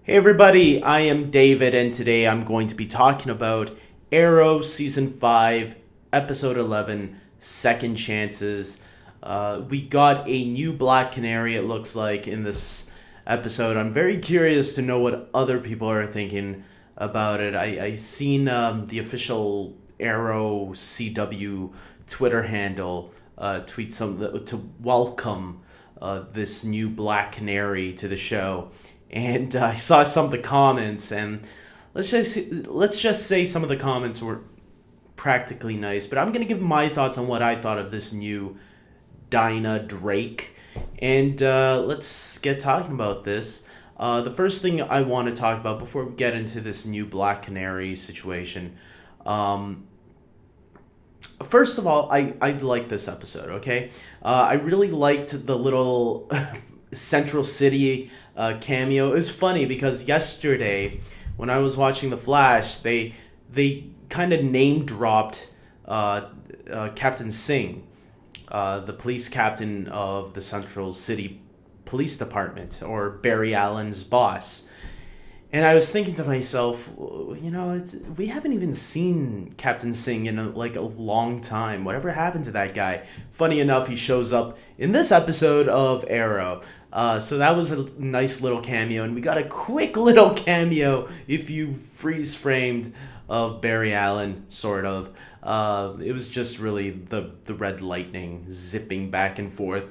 Hey everybody, I am David, and today I'm going to be talking about Arrow Season 5, Episode 11, Second Chances. We got a new Black Canary, it looks like, in this episode. I'm very curious to know what other people are thinking about it. I seen the official Arrow CW Twitter handle tweet some to welcome this new Black Canary to the show, and I saw some of the comments, and let's just say some of the comments were practically nice. But I'm gonna give my thoughts on what I thought of this new Dinah Drake, and let's get talking about this. The first thing I want to talk about before we get into this new Black Canary situation. First of all, I like this episode, okay? I really liked the little Central City cameo. It was funny because yesterday, when I was watching The Flash, they kind of name dropped Captain Singh, the police captain of the Central City Police Department, or Barry Allen's boss. And I was thinking to myself, we haven't even seen Captain Singh in a long time. Whatever happened to that guy? Funny enough, he shows up in this episode of Arrow. So that was a nice little cameo, and we got a quick little cameo, if you freeze framed, of Barry Allen, sort of. It was just really the red lightning zipping back and forth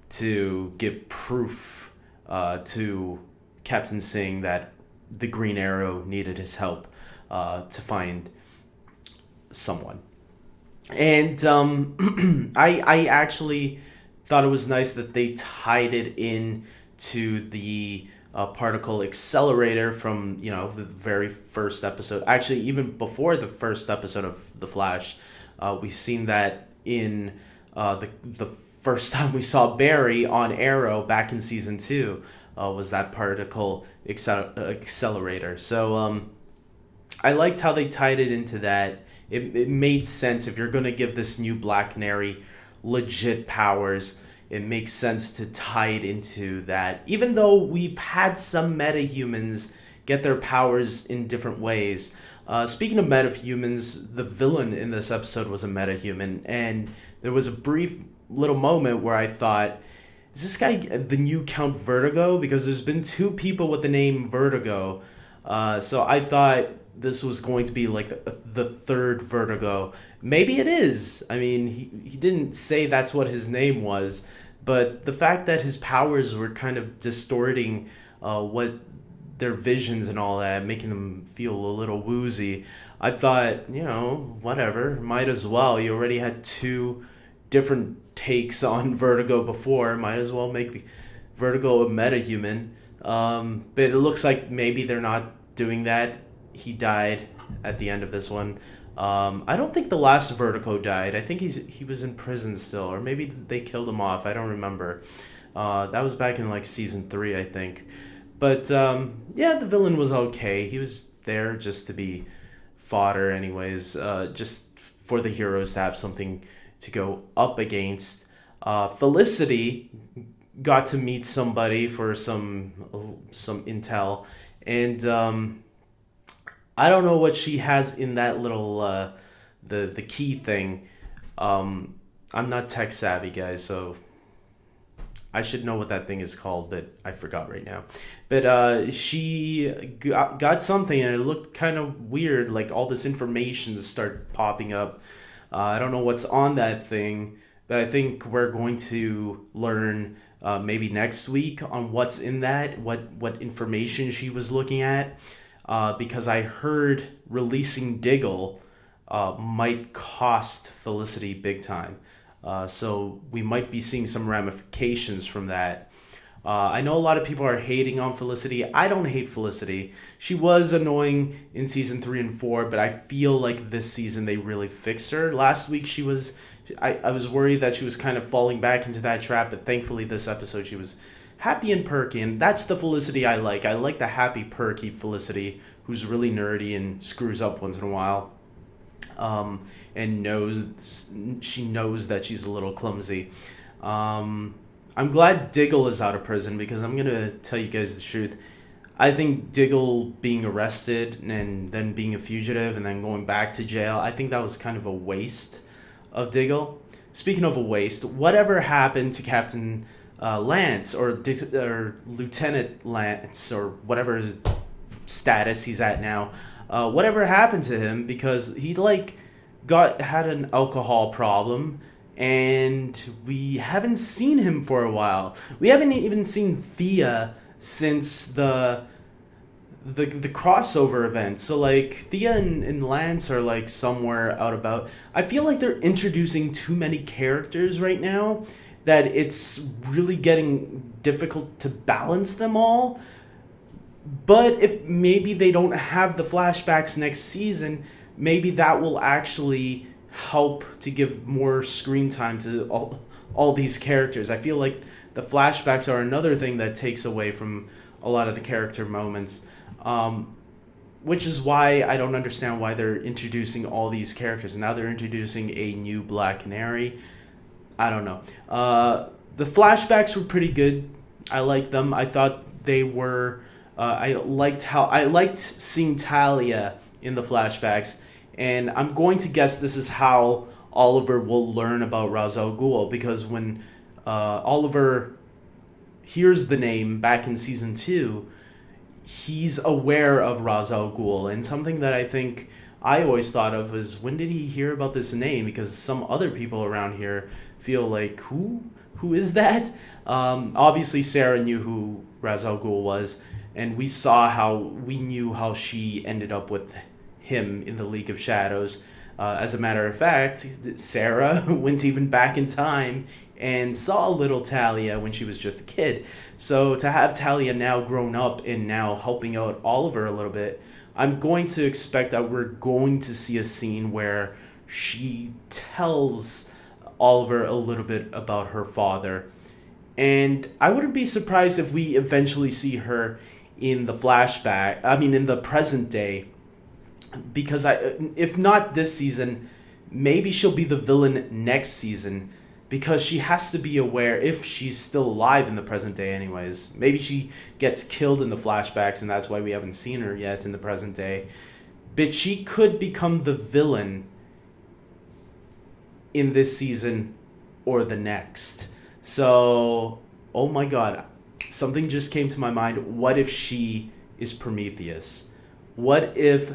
to give proof to Captain Singh that the Green Arrow needed his help to find someone. And I actually thought it was nice that they tied it in to the particle accelerator from the very first episode. Actually, even before the first episode of The Flash, we've seen that in the first time we saw Barry on Arrow back in season 2. Was that particle accelerator. So I liked how they tied it into that. It made sense. If you're going to give this new Black Canary legit powers, it makes sense to tie it into that. Even though we've had some metahumans get their powers in different ways. Speaking of metahumans, the villain in this episode was a metahuman, and there was a brief little moment where I thought, is this guy the new Count Vertigo? Because there's been 2 people with the name Vertigo. So I thought this was going to be like the third Vertigo. Maybe it is. I mean, he didn't say that's what his name was. But the fact that his powers were kind of distorting what their visions and all that, making them feel a little woozy, I thought, whatever, might as well. You already had 2 different takes on Vertigo before, might as well make Vertigo a metahuman. But it looks like maybe they're not doing that. He died at the end of this one. I don't think the last Vertigo died. I think he was in prison still, or maybe they killed him off. I don't remember. That was back in season 3, I think. But yeah, the villain was okay. He was there just to be fodder, anyways. Just for the heroes to have something to go up against. Felicity got to meet somebody for some intel, and I don't know what she has in that little the key thing. I'm not tech savvy, guys, so I should know what that thing is called, but I forgot right now. But she got something, and it looked kind of weird. Like all this information started popping up. I don't know what's on that thing, but I think we're going to learn maybe next week on what's in that, what information she was looking at, because I heard releasing Diggle might cost Felicity big time. So we might be seeing some ramifications from that. I know a lot of people are hating on Felicity. I don't hate Felicity. She was annoying in season 3 and 4, but I feel like this season they really fixed her. Last week I was worried that she was kind of falling back into that trap, but thankfully this episode she was happy and perky, and that's the Felicity I like. I like the happy, perky Felicity who's really nerdy and screws up once in a while. And she knows that she's a little clumsy. I'm glad Diggle is out of prison, because I'm going to tell you guys the truth. I think Diggle being arrested and then being a fugitive and then going back to jail, I think that was kind of a waste of Diggle. Speaking of a waste, whatever happened to Captain Lance or Lieutenant Lance or whatever his status he's at now? Whatever happened to him, because he had an alcohol problem, and we haven't seen him for a while. We haven't even seen Thea since the crossover event. So Thea and Lance are somewhere out about. I feel like they're introducing too many characters right now that it's really getting difficult to balance them all. But if maybe they don't have the flashbacks next season, maybe that will actually help to give more screen time to all these characters. I feel like the flashbacks are another thing that takes away from a lot of the character moments, which is why I don't understand why they're introducing all these characters. Now they're introducing a new Black Canary. I don't know. The flashbacks were pretty good. I liked them. I thought they were... I liked seeing Talia in the flashbacks, and I'm going to guess this is how Oliver will learn about Ra's al Ghul, because when Oliver hears the name back in season 2, he's aware of Ra's al Ghul, and something that I think I always thought of is, when did he hear about this name? Because some other people around here feel like, who is that? Obviously Sarah knew who Ra's al Ghul was, and we knew how she ended up with him in the League of Shadows. As a matter of fact, Sarah went even back in time and saw little Talia when she was just a kid. So to have Talia now grown up and now helping out Oliver a little bit, I'm going to expect that we're going to see a scene where she tells Oliver a little bit about her father. And I wouldn't be surprised if we eventually see her in the in the present day, because if not this season, maybe she'll be the villain next season, because she has to be aware, if she's still alive in the present day anyways. Maybe she gets killed in the flashbacks and that's why we haven't seen her yet in the present day, but she could become the villain in this season or the next. So, oh my god, something just came to my mind. What if she is Prometheus? What if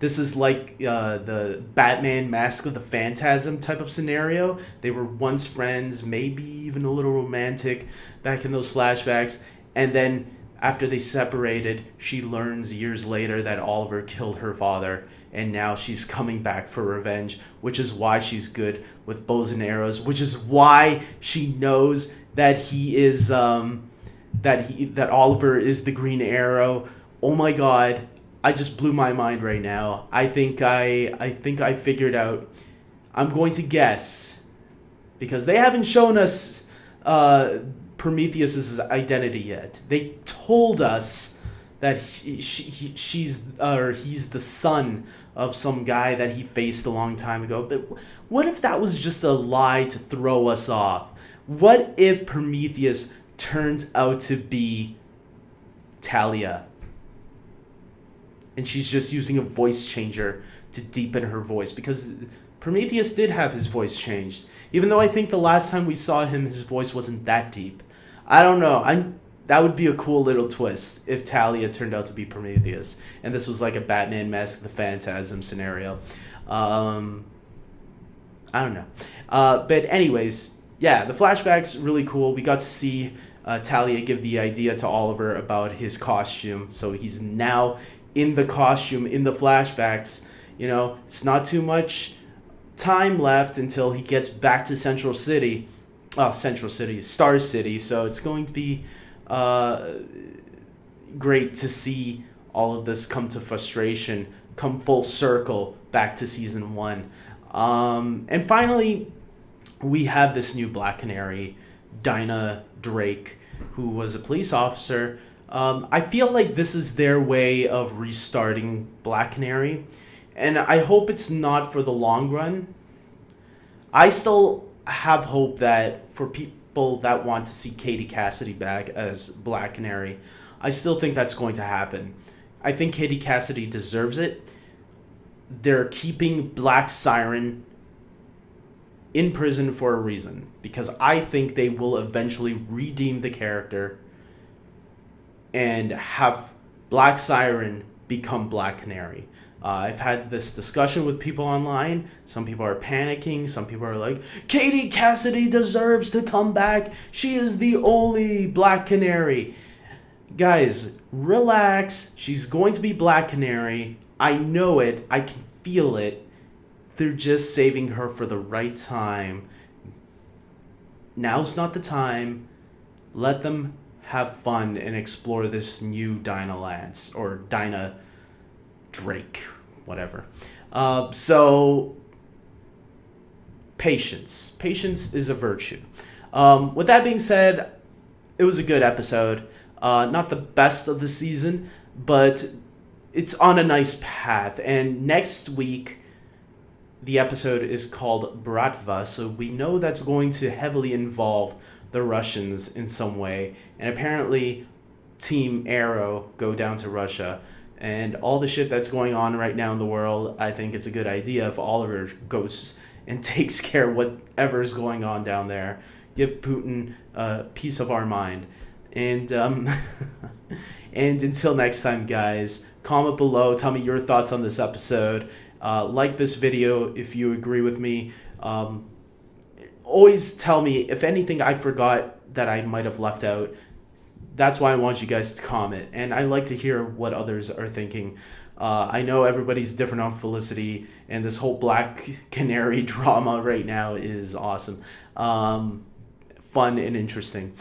this is like the Batman Mask of the Phantasm type of scenario? They were once friends, maybe even a little romantic back in those flashbacks, and then after they separated, she learns years later that Oliver killed her father, and now she's coming back for revenge, which is why she's good with bows and arrows, which is why she knows that he is that Oliver is the Green Arrow. Oh my god, I just blew my mind right now. I think I figured out. I'm going to guess, because they haven't shown us Prometheus's identity yet. They told us that he's the son of some guy that he faced a long time ago. But what if that was just a lie to throw us off? What if Prometheus turns out to be Talia, and she's just using a voice changer to deepen her voice? Because Prometheus did have his voice changed, even though I think the last time we saw him, his voice wasn't that deep. I don't know. That would be a cool little twist if Talia turned out to be Prometheus, and this was like a Batman Mask of the Phantasm scenario. I don't know. But anyways, yeah, the flashback's really cool. We got to see Talia give the idea to Oliver about his costume, so he's now in the costume in the flashbacks. You know, it's not too much time left until he gets back to Star City, so it's going to be great to see all of this come to frustration, come full circle back to season 1. And finally, we have this new Black Canary, Dinah Drake, who was a police officer. I feel like this is their way of restarting Black Canary, and I hope it's not for the long run. I still have hope that for people that want to see Katie Cassidy back as Black Canary, I still think that's going to happen. I think Katie Cassidy deserves it. They're keeping Black Siren in prison for a reason, because I think they will eventually redeem the character and have Black Siren become Black Canary. I've had this discussion with people online. Some people are panicking. Some people are like, Katie Cassidy deserves to come back. She is the only Black Canary. Guys, relax. She's going to be Black Canary. I know it. I can feel it. They're just saving her for the right time. Now's not the time. Let them have fun and explore this new Dinah Lance or Dinah Drake, whatever. So, patience. Patience is a virtue. With that being said, it was a good episode. Not the best of the season, but it's on a nice path. And next week, the episode is called Bratva, so we know that's going to heavily involve the Russians in some way. And apparently, Team Arrow go down to Russia. And all the shit that's going on right now in the world, I think it's a good idea if Oliver goes and takes care of whatever is going on down there. Give Putin a piece of our mind. And and until next time, guys, comment below. Tell me your thoughts on this episode. Like this video if you agree with me. Always tell me if anything I forgot that I might have left out. That's why I want you guys to comment. And I like to hear what others are thinking. I know everybody's different on Felicity, and this whole Black Canary drama right now is awesome. Fun and interesting.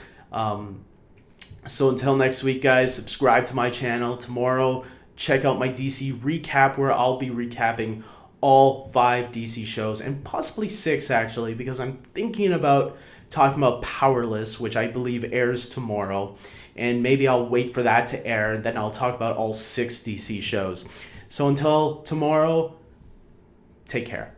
So until next week, guys, subscribe to my channel. Tomorrow, check out my DC recap, where I'll be recapping all 5 DC shows, and possibly 6 actually, because I'm thinking about talking about Powerless, which I believe airs tomorrow, and maybe I'll wait for that to air, and then I'll talk about all 6 DC shows. So until tomorrow, take care.